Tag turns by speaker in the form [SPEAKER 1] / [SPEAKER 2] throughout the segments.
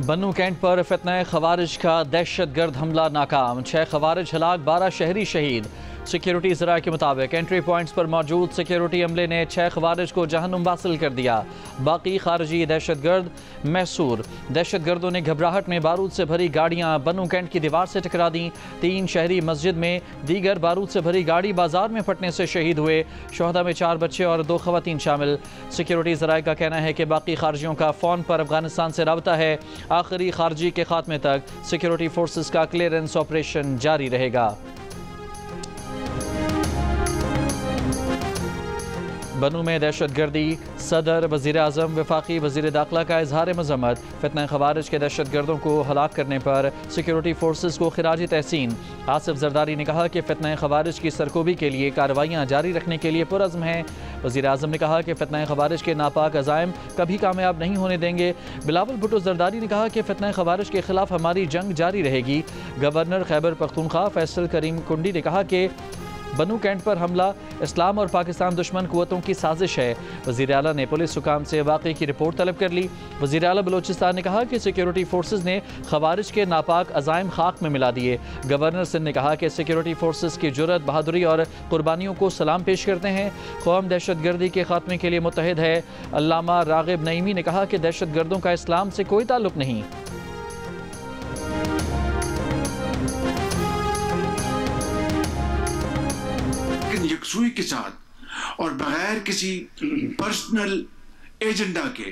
[SPEAKER 1] बन्नू cantt पर फितना खवारिज का दहशतगर्द हमला नाकाम, 6 खवारिज हलाक, 12 शहरी शहीद। सिक्योरिटी ज़रा के मुताबिक एंट्री पॉइंट्स पर मौजूद सिक्योरिटी अमले ने 6 खवारिज को जहन्नुम वासिल कर दिया। बाकी खारजी दहशतगर्द महसूर। दहशतगर्दों ने घबराहट में बारूद से भरी गाड़ियां बन्नू कैंट की दीवार से टकरा दी। 3 शहरी मस्जिद में, दीगर बारूद से भरी गाड़ी बाजार में फटने से शहीद हुए। शोहदा में 4 बच्चे और 2 खवातीन शामिल। सिक्योरिटी ज़राए का कहना है कि बाकी खारजियों का फ़ोन पर अफगानिस्तान से रब्ता है। आखिरी खारजी के खात्मे तक सिक्योरिटी फोर्सेस का क्लियरेंस ऑपरेशन जारी रहेगा। बन्नू में दहशतगर्दी, सदर, वज़ीर आज़म, वफाकी वज़ीर दाखिला का इजहार मज़म्मत। फितना खवारिज के दहशतगर्दों को हलाक करने पर सिक्योरिटी फोर्सेस को खिराज तहसीन। आसिफ जरदारी ने कहा कि फितना खवारिज की सरकोबी के लिए कार्रवाइयाँ जारी रखने के लिए पुरज़्म हैं। वज़ीर आज़म ने कहा कि फितना खवारिज के नापाक अज़ाइम कभी कामयाब नहीं होने देंगे। बिलावल भुट्टो जरदारी ने कहा कि फितना खवारिज के खिलाफ हमारी जंग जारी रहेगी। गवर्नर खैबर पख्तूनख्वा फैसल करीम कुंडी ने कहा कि बन्नू कैंट पर हमला इस्लाम और पाकिस्तान दुश्मन कुव्वतों की साजिश है। वज़ीर आला ने पुलिस हुकाम से वाक़े की रिपोर्ट तलब कर ली। वज़ीर आला बलोचिस्तान ने कहा कि सिक्योरिटी फोर्सेस ने खवारिज के नापाक अज़ाइम खाक में मिला दिए। गवर्नर सिंध ने कहा कि सिक्योरिटी फोर्सेस की जुर्रत, बहादुरी और कुर्बानियों को सलाम पेश करते हैं। कौम दहशतगर्दी के खात्मे के लिए मुत्तहिद है। अल्लामा रागिब नईमी ने कहा कि दहशतगर्दों का इस्लाम से कोई ताल्लुक नहीं।
[SPEAKER 2] यकसुई के साथ और बगैर किसी पर्सनल एजेंडा के,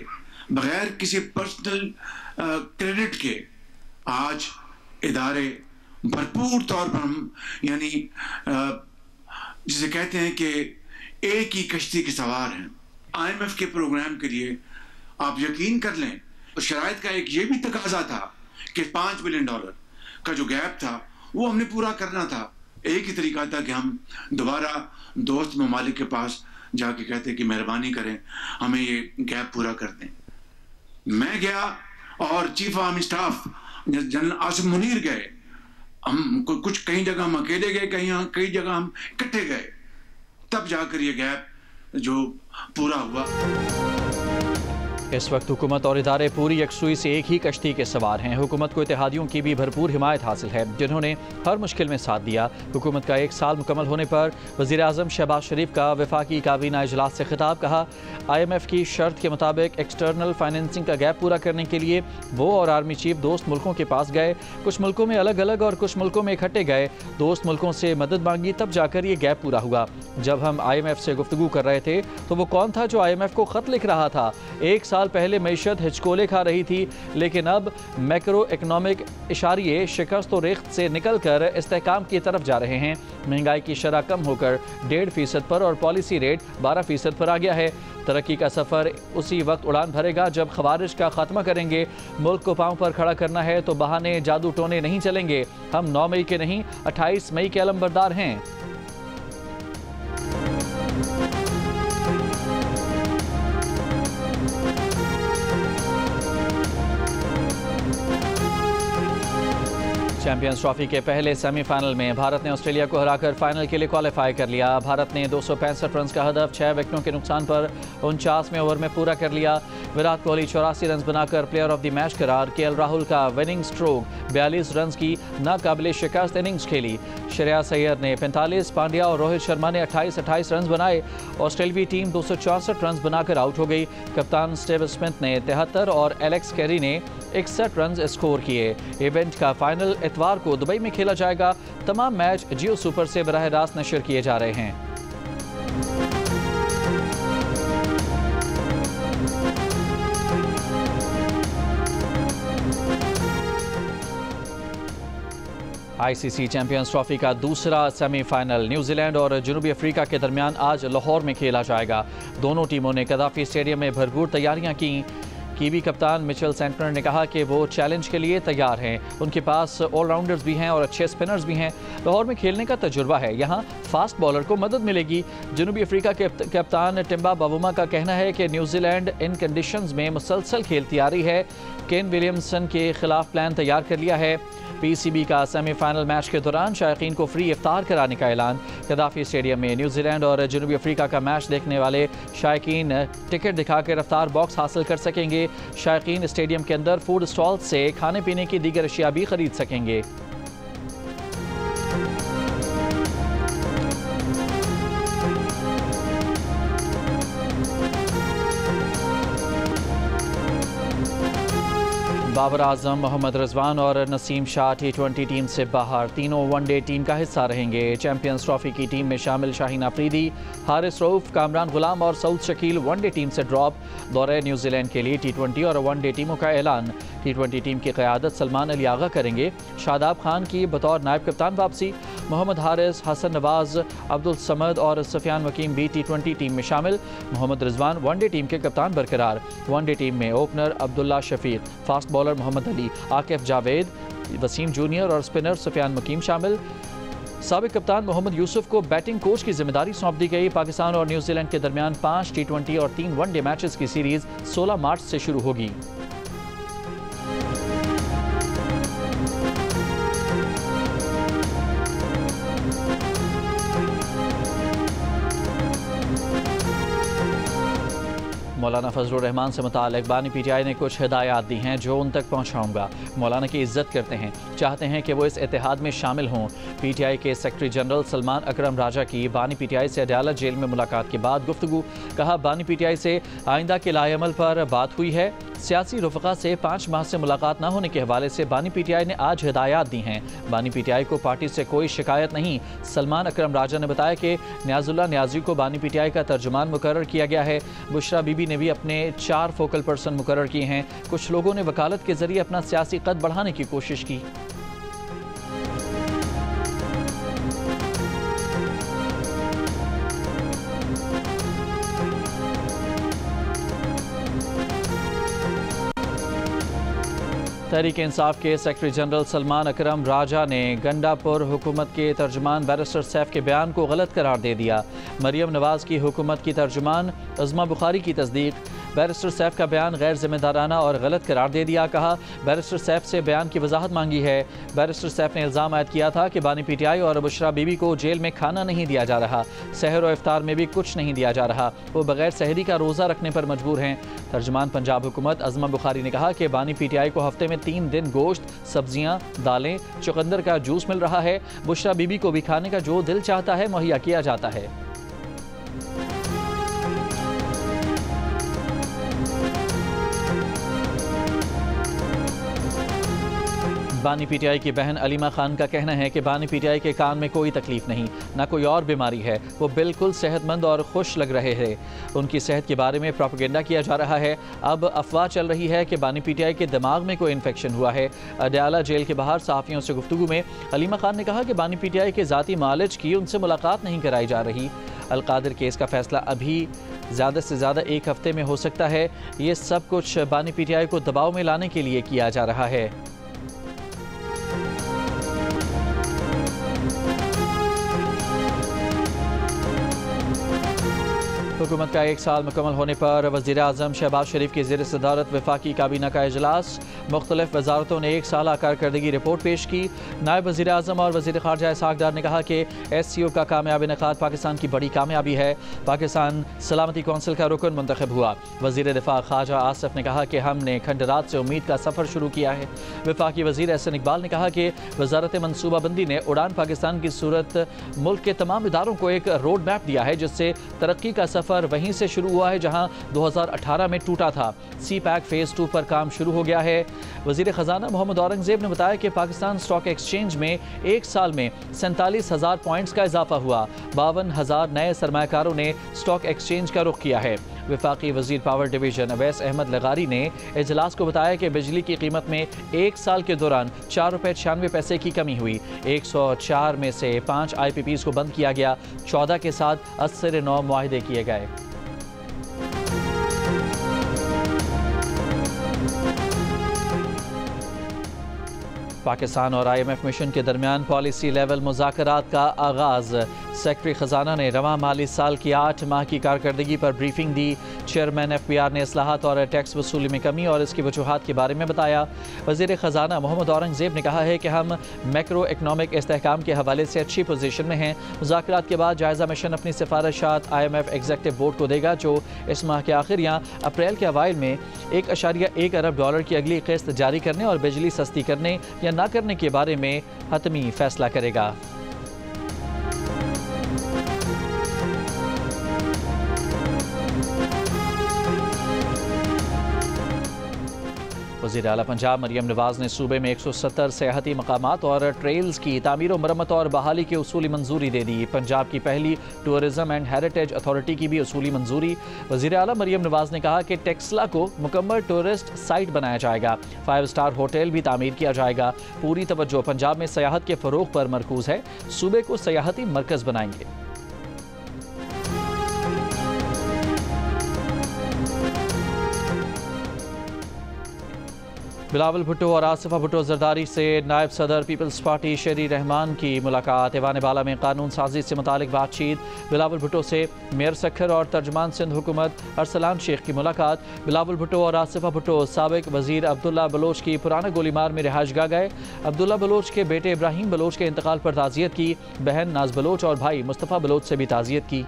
[SPEAKER 2] बगैर किसी पर्सनल क्रेडिट के आज इदारे भरपूर तौर पर हम यानी जिसे कहते हैं कि एक ही कश्ती के सवार हैं। IMF के प्रोग्राम के लिए आप यकीन कर लें, शराइत का एक ये भी तकाजा था कि $5 बिलियन का जो गैप था वो हमने पूरा करना था। एक ही तरीका था कि हम दोबारा दोस्त ममालिक के पास जाके कहते कि मेहरबानी करें, हमें ये गैप पूरा कर दें। मैं गया और chief army staff general Asif Munir गए। हम कुछ कई जगह हम अकेले गए, कई जगह हम इकट्ठे गए, तब जाकर ये गैप जो पूरा हुआ।
[SPEAKER 1] इस वक्त हुकूमत और इदारे पूरी यकसुई से एक ही कश्ती के सवार हैं। हुकूमत को इत्तेहादियों की भी भरपूर हिमायत हासिल है, जिन्होंने हर मुश्किल में साथ दिया। हुकूमत का 1 साल मुकम्मल होने पर वज़ीर आज़म शहबाज शरीफ का वफाकी काबीना इजलास से खिताब। कहा, IMF की शर्त के मुताबिक एक्सटर्नल फाइनेंसिंग का गैप पूरा करने के लिए वो और आर्मी चीफ दोस्त मुल्कों के पास गए। कुछ मुल्कों में अलग अलग और कुछ मुल्कों में इकट्ठे गए। दोस्त मुल्कों से मदद मांगी, तब जाकर ये गैप पूरा हुआ। जब हम IMF से गुफ्तगू कर रहे थे तो वो कौन था जो IMF को ख़त लिख रहा था? 1 साल पहले मईशत हिचकोले खा रही थी, लेकिन अब मैक्रो इकनॉमिक इशारिये शिकस्त और रेख्त से निकल कर इस्तेहकाम की तरफ जा रहे हैं। महंगाई की शरह कम होकर 1.5% पर और पॉलिसी रेट 12% पर आ गया है। तरक्की का सफ़र उसी वक्त उड़ान भरेगा जब खवारिज का खात्मा करेंगे। मुल्क को पांव पर खड़ा करना है तो बहाने, जादू टोने नहीं चलेंगे। हम 9 मई के नहीं, 28 मई के अलंबरदार हैं। चैंपियंस ट्रॉफी के पहले सेमीफाइनल में भारत ने ऑस्ट्रेलिया को हराकर फाइनल के लिए क्वालिफाई कर लिया। भारत ने 265 रन का हदफ 6 विकेटों के नुकसान पर 49वें ओवर में पूरा कर लिया। विराट कोहली 84 रन बनाकर प्लेयर ऑफ द मैच करार। KL राहुल का विनिंग स्ट्रोक 42 रन की नाकाबिले शिकस्त इनिंग्स खेली। श्रेयस अय्यर ने 45, पांड्या और रोहित शर्मा ने 28 रन बनाए। ऑस्ट्रेलियाई टीम 264 रन बनाकर आउट हो गई। कप्तान स्टीव स्मिथ ने 73 और एलेक्स कैरी ने 61 रन स्कोर किए। इवेंट का फाइनल इतवार को दुबई में खेला जाएगा। तमाम मैच जियो सुपर से बराह रास्त नशर किए जा रहे हैं। ICC चैंपियंस ट्रॉफी का दूसरा सेमीफाइनल न्यूजीलैंड और जनूबी अफ्रीका के दरमियान आज लाहौर में खेला जाएगा। दोनों टीमों ने कदाफी स्टेडियम में भरपूर तैयारियां की। कीवी कप्तान मिचेल सेंटनर ने कहा कि वो चैलेंज के लिए तैयार हैं। उनके पास ऑलराउंडर्स भी हैं और अच्छे स्पिनर्स भी हैं। लाहौर में खेलने का तजुर्बा है, यहाँ फास्ट बॉलर को मदद मिलेगी। जनूबी अफ्रीका के कप्तान टिम्बा बावुमा का कहना है कि न्यूजीलैंड इन कंडीशंस में मुसलसल खेलती आ रही है। केन विलियमसन के खिलाफ प्लान तैयार कर लिया है। PCB का सेमीफाइनल मैच के दौरान शायकीन को फ्री इफ्तार कराने का ऐलान। गद्दाफी स्टेडियम में न्यूजीलैंड और जनूबी अफ्रीका का मैच देखने वाले शायकीन टिकट दिखाकर इफ्तार बॉक्स हासिल कर सकेंगे। शायकीन स्टेडियम के अंदर फूड स्टॉल से खाने पीने की दीगर अशिया भी खरीद सकेंगे। बाबर आजम, मोहम्मद रिजवान और नसीम शाह T20 टीम से बाहर। तीनों वनडे टीम का हिस्सा रहेंगे। चैंपियंस ट्रॉफी की टीम में शामिल शाहीन अफरीदी, हारिस रऊफ, कामरान गुलाम और सऊद शकील वनडे टीम से ड्रॉप। दौरे न्यूजीलैंड के लिए T20 और वनडे टीमों का ऐलान। T20 टीम की क़यादत सलमान अली आगा करेंगे। शादाब खान की बतौर नायब कप्तान वापसी। मोहम्मद हारिस, हसन नवाज, अब्दुल समद और सुफियान वकीम भी T20 टीम में शामिल। मोहम्मद रिजवान वनडे टीम के कप्तान बरकरार। वनडे टीम में opener Abdullah Shafique, fast bowler Mohammad Ali, Akif Javed, Waseem junior और स्पिनर सुफियान वकीम शामिल। साबिक कप्तान मोहम्मद यूसुफ को बैटिंग कोच की जिम्मेदारी सौंप दी गई। पाकिस्तान और न्यूजीलैंड के दरमियान 5 T20 और 3 वनडे मैचेस की सीरीज 16 मार्च से शुरू होगी। मौलाना फजलुर रहमान से मुतालिक बानी PTI ने कुछ हिदायत दी हैं जो उन तक पहुँचाऊँगा। मौलाना की इज्जत करते हैं, चाहते हैं कि वो इस इत्तेहाद में शामिल हों। PTI के सेक्रेटरी जनरल सलमान अकरम राजा की बानी PTI से अडयाला जेल में मुलाकात के बाद गुफ्तगू। कहा, बानी PTI से आइंदा के लाएअमल पर बात हुई है। सियासी रफ़क़ा से 5 माह से मुलाकात न होने के हवाले से बानी PTI ने आज हिदायत दी हैं। बानी PTI को पार्टी से कोई शिकायत नहीं। सलमान अकरम राजा ने बताया कि न्याजुल्लाह न्याजी को बानी PTI का तर्जुमान मुकर्रर किया गया है। बुशरा बीबी ने भी अपने 4 फोकल पर्सन मुकर्रर किए हैं। कुछ लोगों ने वकालत के जरिए अपना सियासी कद बढ़ाने की कोशिश की। तहरीक इंसाफ के सेक्रेटरी जनरल सलमान अकरम राजा ने गंडापुर हुकूमत के तर्जुमान बैरिस्टर सैफ के बयान को गलत करार दे दिया। मरियम नवाज की हुकूमत की तर्जुमान अज़मा बुखारी की तस्दीक। बैरिस्टर सैफ का बयान गैर जिम्मेदाराना और गलत करार दे दिया। कहा, बैरिस्टर सैफ से बयान की वजाहत मांगी है। बैरिस्टर सैफ ने इल्ज़ाम आयद किया था कि बानी PTI और बुशरा बीबी को जेल में खाना नहीं दिया जा रहा, सहर और इफ्तार में भी कुछ नहीं दिया जा रहा, वो बगैर सहरी का रोज़ा रखने पर मजबूर हैं। तर्जुमान पंजाब हुकूमत अज़मा बुखारी ने कहा कि बानी PTI को हफ्ते में 3 दिन गोश्त, सब्जियाँ, दालें, चुकंदर का जूस मिल रहा है। बुशरा बीबी को भी खाने का जो दिल चाहता है मुहैया किया जाता है। बानी PTI की बहन अलीमा खान का कहना है कि बानी PTI के कान में कोई तकलीफ नहीं, ना कोई और बीमारी है, वो बिल्कुल सेहतमंद और खुश लग रहे हैं। उनकी सेहत के बारे में प्रोपेगेंडा किया जा रहा है। अब अफवाह चल रही है कि बानी PTI के दिमाग में कोई इन्फेक्शन हुआ है। अडयाला जेल के बाहर सहाफ़ियों से गुफ्तगू में अलीमा खान ने कहा कि बानी PTI के ज़ाती मालिज की उनसे मुलाकात नहीं कराई जा रही। अलकादिर केस का फैसला अभी ज़्यादा से ज़्यादा 1 हफ्ते में हो सकता है। ये सब कुछ बानी PTI को दबाव में लाने के लिए किया जा रहा है। हुकूमत का 1 साल मुकम्मल होने पर वज़ीर आज़म शहबाज शरीफ की ज़ेर सदारत वफाकी काबीना का इजलास। मुख्तलिफ वजारतों ने 1 साल कारकर्दगी रिपोर्ट पेश की। नायब वज़ीर आज़म और वज़ीर ख़ारजा इसहाक़ डार ने कहा कि SCO का कामयाब इनेक़ाद पाकिस्तान की बड़ी कामयाबी है। पाकिस्तान सलामती कौंसिल का रुकन मुंतखब हुआ। वज़ीर दिफ़ा ख़ारजा आसिफ ने कहा कि हमने खंडरात से उम्मीद का सफ़र शुरू किया है। वफाकी वज़ीर एहसन इकबाल ने कहा कि वज़ारत मनसूबाबंदी ने उड़ान पाकिस्तान की सूरत मुल्क के तमाम इदारों को एक रोड मैप दिया है, जिससे तरक्की का सफ़र वहीं से शुरू हुआ है जहां 2018 में टूटा था। CPAC फेज़ 2 पर काम शुरू हो गया है। वज़ीर ख़जाना मोहम्मद औरंगज़ेब ने बताया कि पाकिस्तान स्टॉक एक्सचेंज में 1 साल में 47,000 पॉइंट्स का इजाफा हुआ। 52,000 नए सरमायाकारों ने स्टॉक एक्सचेंज का रुख किया है। वफाकी वज़ीर पावर डिवीज़न अवैस अहमद लगारी ने इजलास को बताया कि बिजली की कीमत में 1 साल के दौरान 4 रुपये 96 पैसे की कमी हुई। 104 में से 5 IPPs को बंद किया गया। 14 के साथ 89 मुआहदे किए गए। पाकिस्तान और IMF मिशन के दरमियान पॉलिसी लेवल मुज़ाकरात का आगाज़। सेक्रेटरी खजाना ने रवां माली साल की 8 माह की कारकर्दगी पर ब्रीफिंग दी। चेयरमैन FBR ने इस्लाहात और टैक्स वसूली में कमी और इसकी वजूहात के बारे में बताया। वज़ीर खजाना मोहम्मद औरंगज़ेब ने कहा है कि हम मैक्रो इकनॉमिक इस्तेहकाम के हवाले से अच्छी पोजीशन में हैं। मुज़ाकरात के बाद जायज़ा मिशन अपनी सिफारिशात IMF एग्जीक्यूटिव बोर्ड को देगा, जो इस माह के आखिर या अप्रैल के अवाइल में $1.1 अरब की अगली किस्त जारी करने और बिजली सस्ती करने या ना करने के बारे में हतमी फैसला करेगा। वज़ीर आला पंजाब मरियम नवाज़ ने सूबे में 170 सियाहती मकामात और ट्रेल्स की तामीर व मरम्मत और बहाली की उसूली मंजूरी दे दी। पंजाब की पहली टूरिज़म एंड हेरिटेज अथॉरिटी की भी उसूली मंजूरी। वज़ीर आला मरियम नवाज़ ने कहा कि टेक्सला को मुकम्मल टूरिस्ट साइट बनाया जाएगा। 5 स्टार होटल भी तामीर किया जाएगा। पूरी तवज्जो पंजाब में सियाहत के फ़रोग़ पर मरकूज़ है। सूबे को सियाहती मरकज़ बनाएंगे। बिलावल भुट्टो और आसिफा भुट्टो जरदारी से नायब सदर पीपल्स पार्टी शेरी रहमान की मुलाकात। ऐवान बाला में कानून साजी से मुतालिक बातचीत। बिलावल भुट्टो से मेयर सखर और तर्जमान सिंध हुकूमत अरसलान शेख की मुलाकात। बिलावल भुट्टो और आसिफा भुट्टो साबिक वजीर अब्दुल्ला बलोच की पुराना गोलीमार में रिहाइशगाह गए। अब्दुल्ला बलोच के बेटे इब्राहिम बलोच के इंतकाल पर ताज़ियत की। बहन नाज बलोच और भाई मुस्तफ़ा बलोच से भी ताज़ियत की।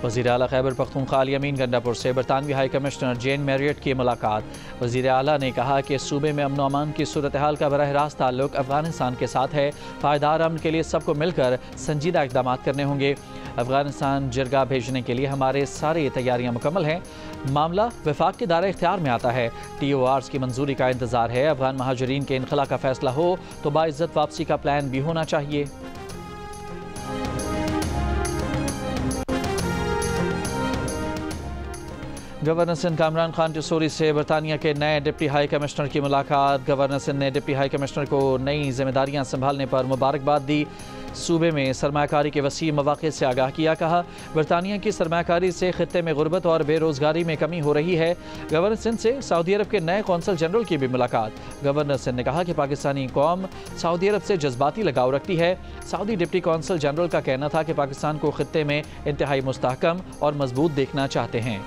[SPEAKER 1] वज़ीर आला खैबर पख्तूनख्वा अली अमीन गंडापुर से बरतानवी हाई कमिश्नर जेन मैरियट की मुलाकात। वज़ीर आला ने कहा कि सूबे में अमन अमान की सूरत हाल का बराह रास्त ताल्लुक अफगानिस्तान के साथ है। पायदार अमन के लिए सबको मिलकर संजीदा इक़दाम करने होंगे। अफगानिस्तान जरगा भेजने के लिए हमारे सारी तैयारियाँ मुकम्मल हैं। मामला वफाक के दायरे इख्तियार में आता है। TORs की मंजूरी का इंतज़ार है। अफगान महाजरीन के इनखला का फैसला हो तो बाइज़्ज़त वापसी का प्लान भी होना चाहिए। गवर्नर सिंध कामरान खान टिसोरी से बरतानिया के नए डिप्टी हाई कमिश्नर की मुलाकात। गवर्नर सिंध ने डिप्टी हाई कमिश्नर को नई जिम्मेदारियां संभालने पर मुबारकबाद दी। सूबे में सरमायाकारी के वसी मौक़े से आगाह किया। कहा बरतानिया की सरमायाकारी से खित्ते में गुर्बत और बेरोज़गारी में कमी हो रही है। गवर्नर सिंध से सऊदी अरब के नए कौंसल जनरल की भी मुलाकात। गवर्नर सिंध ने कहा कि पाकिस्तानी कौम सऊदी अरब से जज्बाती लगाव रखती है। सऊदी डिप्टी कौंसल जनरल का कहना था कि पाकिस्तान को खित्ते में इंतहाई मुस्तहकम और मजबूत देखना चाहते हैं।